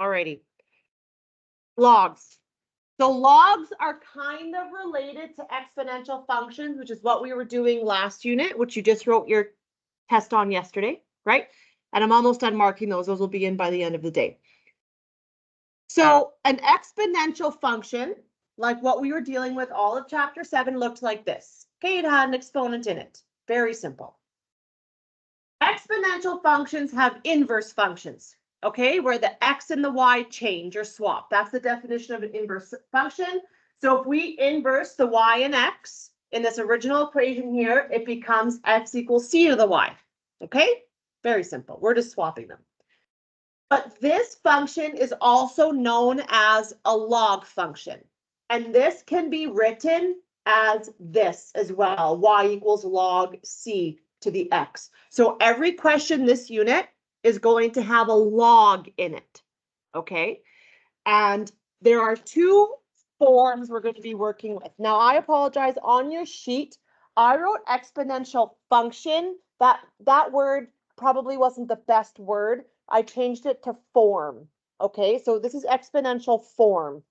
Alrighty. Logs. So logs are kind of related to exponential functions, which is what we were doing last unit, which you just wrote your test on yesterday, right? And I'm almost done marking those. Those will be in by the end of the day. So an exponential function, like what we were dealing with all of chapter 7, looked like this. Okay, it had an exponent in it. Very simple. Exponential functions have inverse functions, okay, where the x and the y change or swap. That's the definition of an inverse function. So if we inverse the y and x in this original equation here, it becomes x equals c to the y. Okay, very simple. We're just swapping them. But this function is also known as a log function. And this can be written as this as well, y equals log c to the x. So every question this unit is going to have a log in it, okay? And there are two forms we're going to be working with. Now, I apologize, on your sheet, I wrote exponential function. That word probably wasn't the best word. I changed it to form, okay? So this is exponential form.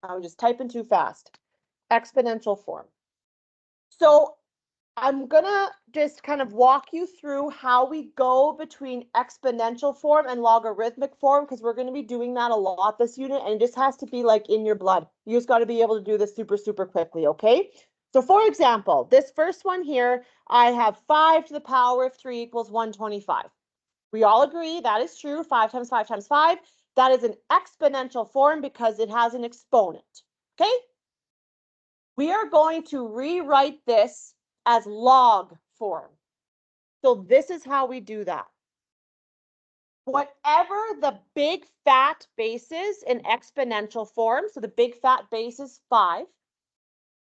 I'm just typing too fast. Exponential form. So I'm gonna just kind of walk you through how we go between exponential form and logarithmic form, because we're gonna be doing that a lot this unit, and it just has to be like in your blood. You just gotta be able to do this super, super quickly, okay? So for example, this first one here, I have 5 to the power of 3 equals 125. We all agree that is true. 5 times 5 times 5. That is an exponential form because it has an exponent, okay? We are going to rewrite this as log form. So this is how we do that. Whatever the big fat base is in exponential form, so the big fat base is 5,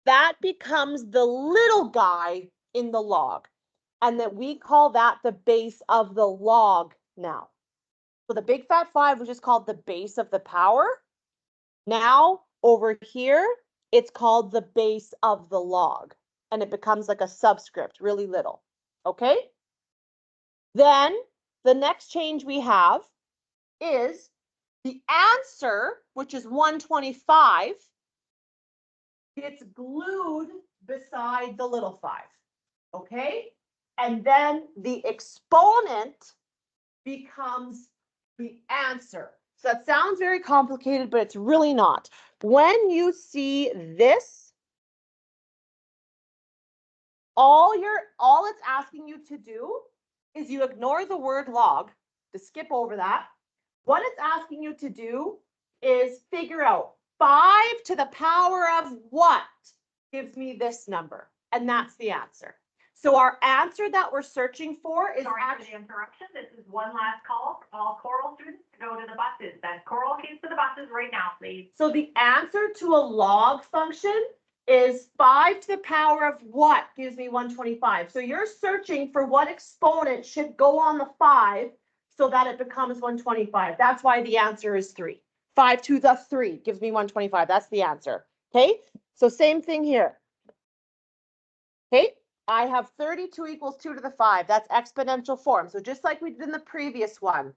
that becomes the little guy in the log. And that we call that the base of the log now. So the big fat 5 was just called the base of the power. Now over here, it's called the base of the log. And it becomes like a subscript, really little, okay? Then the next change we have is the answer, which is 125, gets glued beside the little 5, okay? And then the exponent becomes the answer. So that sounds very complicated, but it's really not. When you see this, all it's asking you to do is you ignore the word log, to skip over that. What it's asking you to do is figure out 5 to the power of what gives me this number, and that's the answer. So our answer that we're searching for is Sorry for the interruption. This is one last call for all choral students to go to the buses. That choral keys to the buses right now, please. So the answer to a log function is 5 to the power of what gives me 125. So you're searching for what exponent should go on the 5 so that it becomes 125. That's why the answer is 3. 5 to the 3 gives me 125. That's the answer. Okay, so same thing here. Okay, I have 32 equals 2 to the 5. That's exponential form. So just like we did in the previous one,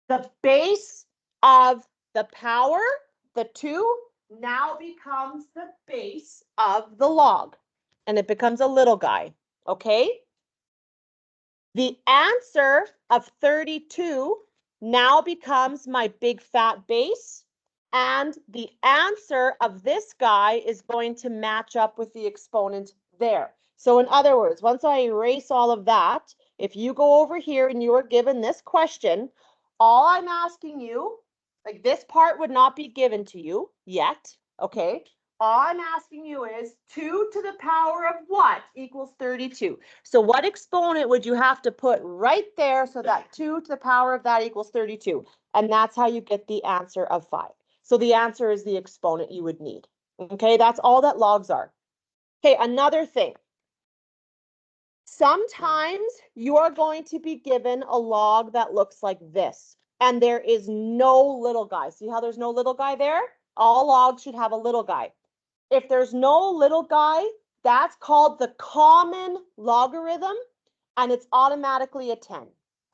the base of the power, the 2, now becomes the base of the log, and it becomes a little guy, okay? The answer of 32 now becomes my big fat base, and the answer of this guy is going to match up with the exponent there. So in other words, once I erase all of that, if you go over here and you are given this question, all I'm asking you, like this part would not be given to you yet, okay? All I'm asking you is 2 to the power of what equals 32. So what exponent would you have to put right there so that 2 to the power of that equals 32? And that's how you get the answer of 5. So the answer is the exponent you would need. Okay, that's all that logs are. Okay, another thing. Sometimes you are going to be given a log that looks like this, and there is no little guy. See how there's no little guy there? All logs should have a little guy. If there's no little guy, that's called the common logarithm, and it's automatically a 10.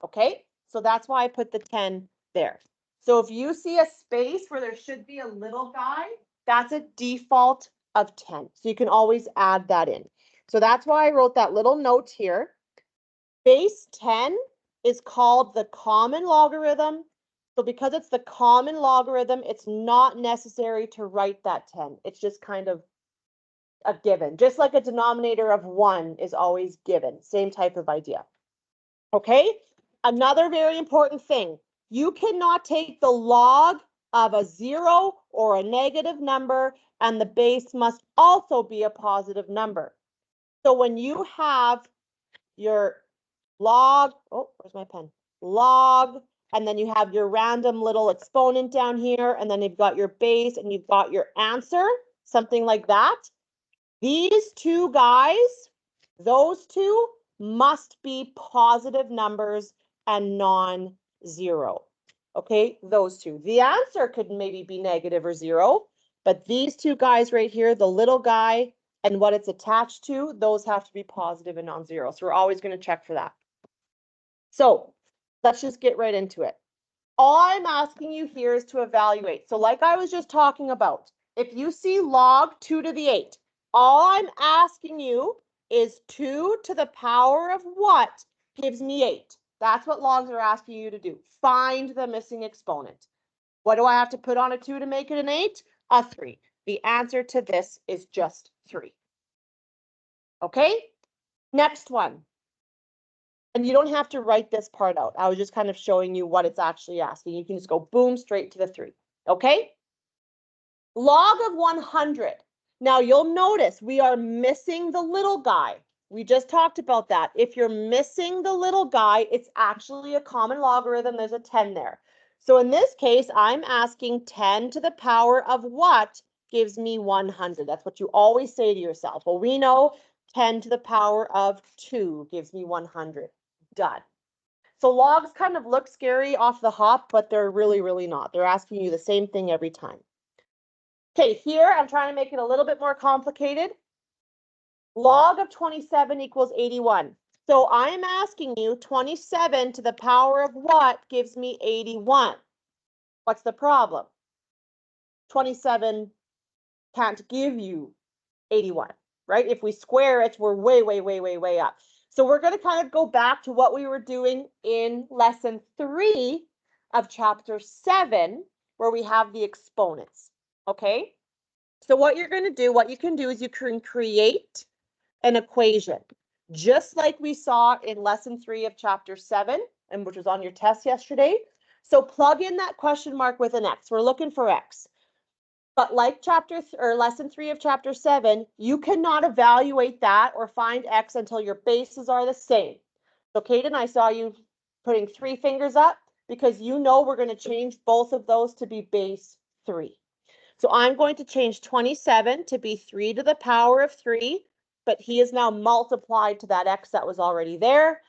Okay, so that's why I put the 10 there. So if you see a space where there should be a little guy, that's a default of 10. So you can always add that in. So that's why I wrote that little note here. Base 10 is called the common logarithm. So because it's the common logarithm, it's not necessary to write that 10. It's just kind of a given, just like a denominator of 1 is always given. Same type of idea. Okay? Another very important thing. You cannot take the log of a 0 or a negative number, and the base must also be a positive number. So when you have your log, oh, where's my pen? Log, and then you have your random little exponent down here, and then you've got your base, and you've got your answer, something like that. These two guys, those two, must be positive numbers and non-zero. Okay, those two. The answer could maybe be negative or 0, but these two guys right here, the little guy and what it's attached to, those have to be positive and non-zero. So we're always going to check for that. So let's just get right into it. All I'm asking you here is to evaluate. So like I was just talking about, if you see log 2 to the 8, all I'm asking you is 2 to the power of what gives me 8. That's what logs are asking you to do. Find the missing exponent. What do I have to put on a 2 to make it an 8? A 3. The answer to this is just 3. Okay? Next one. And you don't have to write this part out. I was just kind of showing you what it's actually asking. You can just go boom, straight to the 3. Okay? Log of 100. Now you'll notice we are missing the little guy. We just talked about that. If you're missing the little guy, it's actually a common logarithm. There's a 10 there. So in this case, I'm asking 10 to the power of what gives me 100. That's what you always say to yourself. Well, we know 10 to the power of 2 gives me 100. Done. So logs kind of look scary off the hop, but they're really, really not. They're asking you the same thing every time. Okay, here I'm trying to make it a little bit more complicated. Log of 27 equals 81. So I'm asking you 27 to the power of what gives me 81? What's the problem? 27 can't give you 81, right? If we square it, we're way, way, way, way, way up. So we're going to kind of go back to what we were doing in lesson 3 of chapter 7, where we have the exponents. Okay? So what you're going to do, what you can do is you can create an equation, just like we saw in lesson 3 of chapter 7, and which was on your test yesterday. So plug in that question mark with an X. We're looking for X. But like lesson 3 of chapter 7, you cannot evaluate that or find X until your bases are the same. So Kaden, I saw you putting 3 fingers up because you know we're going to change both of those to be base 3. So I'm going to change 27 to be 3 to the power of 3, but he is now multiplied to that X that was already there.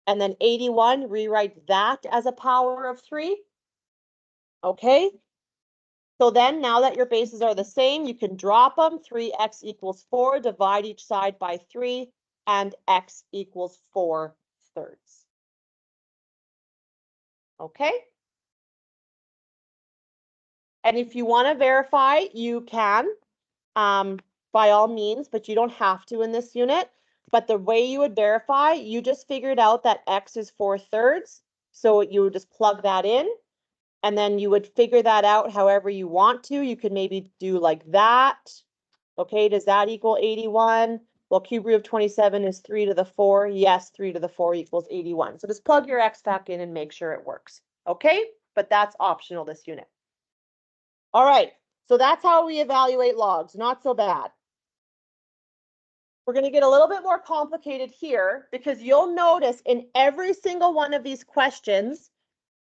And then 81, rewrite that as a power of 3. Okay. So then now that your bases are the same, you can drop them. 3x equals 4, divide each side by 3, and x equals 4/3. Okay? And if you want to verify, you can, by all means, but you don't have to in this unit. But the way you would verify, you just figured out that x is 4/3. So you would just plug that in. And then you would figure that out however you want to. You could maybe do like that. Okay, does that equal 81? Well, cube root of 27 is 3 to the 4. Yes, 3 to the 4 equals 81. So just plug your x back in and make sure it works. Okay, but that's optional this unit. All right, so that's how we evaluate logs. Not so bad. We're going to get a little bit more complicated here because you'll notice in every single one of these questions,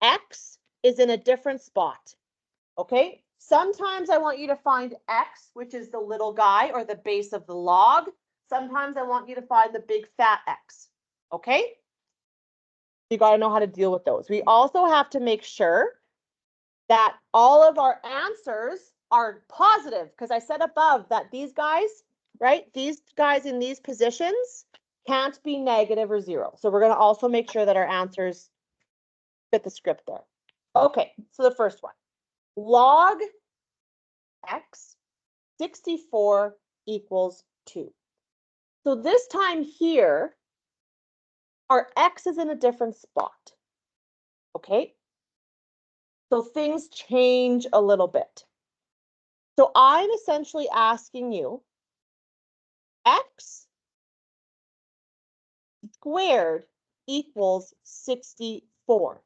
x is in a different spot. Okay, sometimes I want you to find x, which is the little guy or the base of the log. Sometimes I want you to find the big fat X. Okay, you got to know how to deal with those. We also have to make sure that all of our answers are positive, because I said above that these guys, right, these guys in these positions can't be negative or 0. So we're going to also make sure that our answers fit the script there. Okay, so the first one, log x 64 equals 2. So this time here, our x is in a different spot. Okay, so things change a little bit. So I'm essentially asking you, x squared equals 64,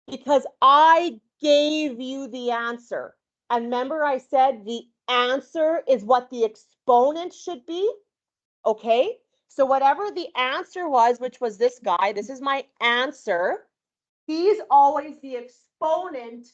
because I gave you the answer. And remember I said the answer is what the exponent should be, okay? So whatever the answer was, which was this guy, this is my answer, he's always the exponent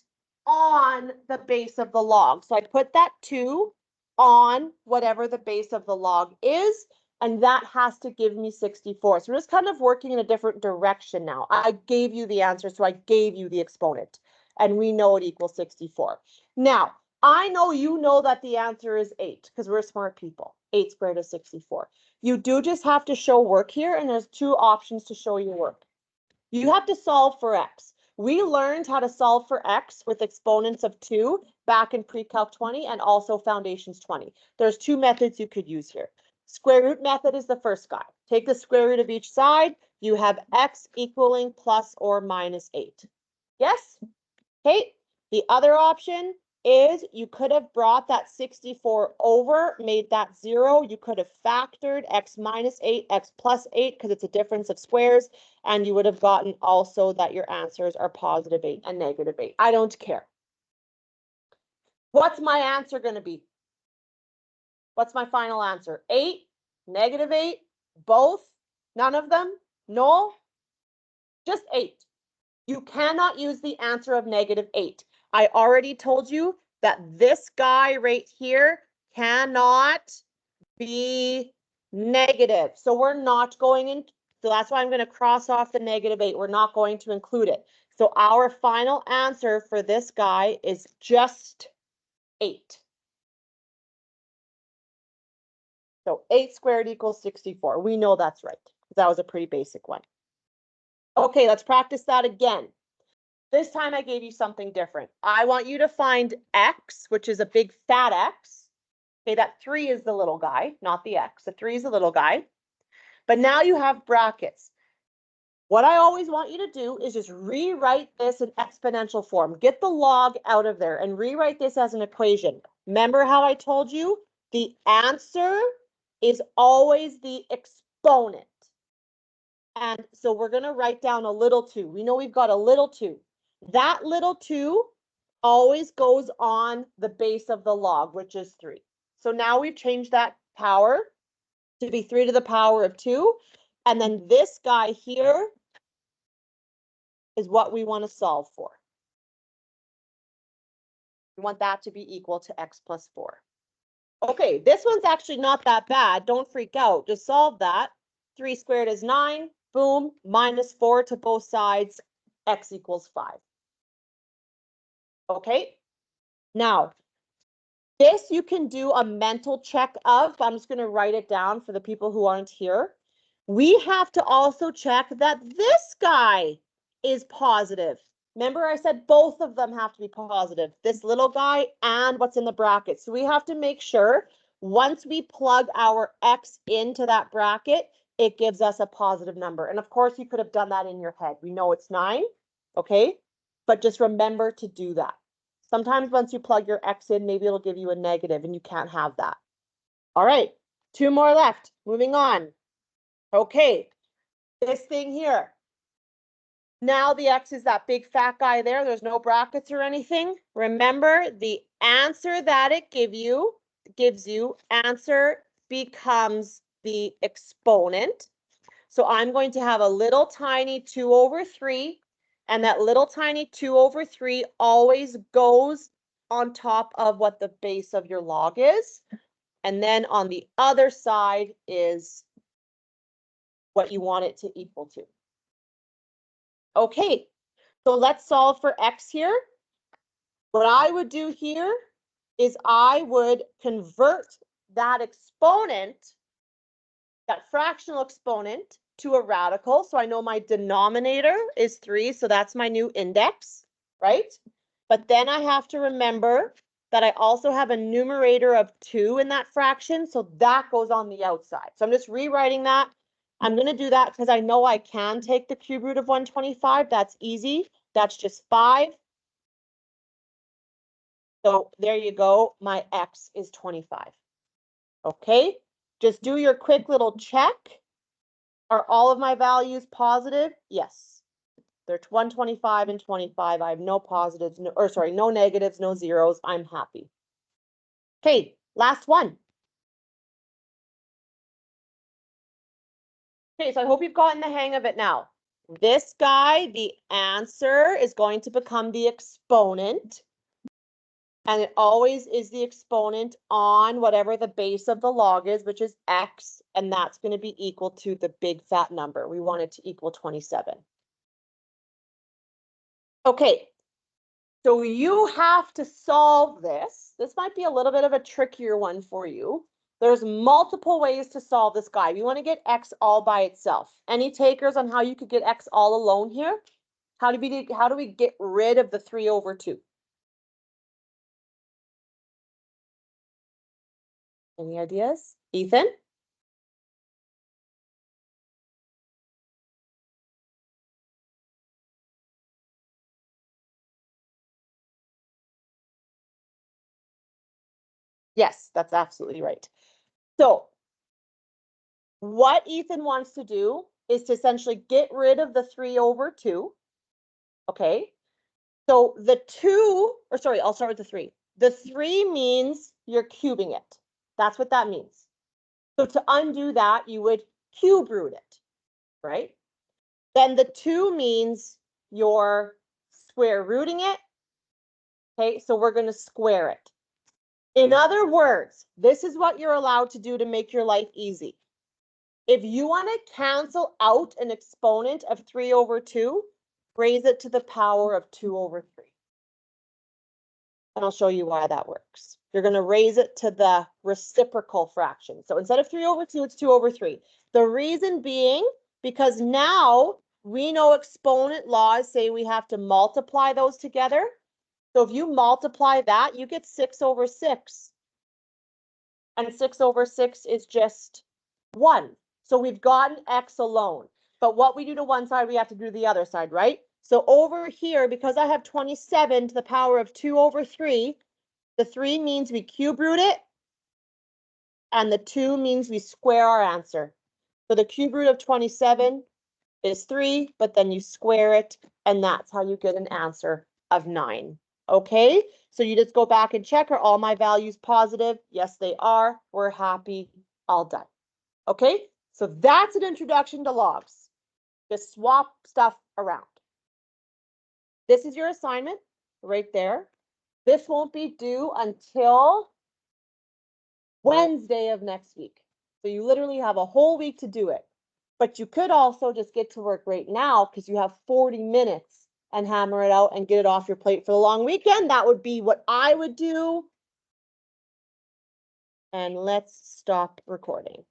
on the base of the log. So I put that 2 on whatever the base of the log is, and that has to give me 64. So we're just kind of working in a different direction now. I gave you the answer, so I gave you the exponent, and we know it equals 64. Now, I know you know that the answer is 8, because we're smart people. 8 squared is 64. You do just have to show work here, and there's 2 options to show your work. You have to solve for x. We learned how to solve for x with exponents of 2 back in pre-calc 20 and also foundations 20. There's 2 methods you could use here. Square root method is the first guy. Take the square root of each side. You have x equaling plus or minus 8. Yes? Okay. The other option is you could have brought that 64 over, made that 0. You could have factored x minus 8, x plus 8, because it's a difference of squares, and you would have gotten also that your answers are positive 8 and negative 8. I don't care. What's my answer going to be? What's my final answer? 8, negative 8, both, none of them, no, just 8. You cannot use the answer of negative 8. I already told you that this guy right here cannot be negative. So we're not going in. So that's why I'm going to cross off the negative 8. We're not going to include it. So our final answer for this guy is just 8. So 8 squared equals 64. We know that's right. That was a pretty basic one. Okay, let's practice that again. This time I gave you something different. I want you to find x, which is a big fat X. Okay, that 3 is the little guy, not the x. The 3 is the little guy. But now you have brackets. What I always want you to do is just rewrite this in exponential form. Get the log out of there and rewrite this as an equation. Remember how I told you? The answer is always the exponent. And so we're going to write down a little 2. We know we've got a little 2. That little 2 always goes on the base of the log, which is 3. So now we've changed that power to be 3 to the power of 2. And then this guy here is what we want to solve for. We want that to be equal to x plus 4. Okay, this one's actually not that bad. Don't freak out. Just solve that. 3 squared is 9. Boom, minus 4 to both sides. X equals 5. Okay, now this you can do a mental check of. I'm just going to write it down for the people who aren't here. We have to also check that this guy is positive. Remember I said both of them have to be positive, this little guy and what's in the bracket. So we have to make sure once we plug our x into that bracket, it gives us a positive number. And of course, you could have done that in your head. We know it's 9, okay? But just remember to do that. Sometimes once you plug your x in, maybe it'll give you a negative and you can't have that. All right, 2 more left. Moving on. Okay, this thing here. Now the x is that big fat guy there. There's no brackets or anything. Remember, the answer that it gives you, answer becomes the exponent. So I'm going to have a little tiny 2 over 3. And that little tiny 2 over 3 always goes on top of what the base of your log is. And then on the other side is what you want it to equal to. Okay, so let's solve for x here. What I would do here is I would convert that exponent, that fractional exponent, to a radical. So I know my denominator is 3, so that's my new index. right? But then I have to remember that I also have a numerator of 2 in that fraction, so that goes on the outside. So I'm just rewriting that. I'm going to do that because I know I can take the cube root of 125. That's easy. That's just 5. So there you go. My x is 25. Okay, just do your quick little check. Are all of my values positive? Yes. They're 125 and 25. I have no positives, no negatives, no zeros. I'm happy. Okay, last one. Okay, so I hope you've gotten the hang of it now. This guy, the answer is going to become the exponent. And it always is the exponent on whatever the base of the log is, which is x, and that's going to be equal to the big fat number. We want it to equal 27. Okay, so you have to solve this. This might be a little bit of a trickier one for you. There's multiple ways to solve this guy. We want to get x all by itself. Any takers on how you could get x all alone here? How do we get rid of the 3/2? Any ideas? Ethan? Yes, that's absolutely right. So what Ethan wants to do is to essentially get rid of the 3/2. Okay. So the 2, or sorry, I'll start with the 3. The 3 means you're cubing it. That's what that means. So to undo that, you would cube root it, right? Then the 2 means you're square rooting it. Okay, so we're going to square it. In other words, this is what you're allowed to do to make your life easy. If you want to cancel out an exponent of 3/2, raise it to the power of 2/3. And I'll show you why that works. You're going to raise it to the reciprocal fraction. So instead of 3/2, it's 2/3. The reason being, because now we know exponent laws say we have to multiply those together. So if you multiply that, you get 6/6. And 6/6 is just 1. So we've gotten x alone. But what we do to one side, we have to do to the other side, right? So over here, because I have 27 to the power of 2/3, the 3 means we cube root it, and the 2 means we square our answer. So the cube root of 27 is 3, but then you square it, and that's how you get an answer of 9. Okay, so you just go back and check, are all my values positive? Yes, they are. We're happy. All done. Okay, so that's an introduction to logs. Just swap stuff around. This is your assignment right there. This won't be due until Wednesday of next week. So you literally have a whole week to do it. But you could also just get to work right now because you have 40 minutes and hammer it out and get it off your plate for the long weekend. That would be what I would do. And let's stop recording.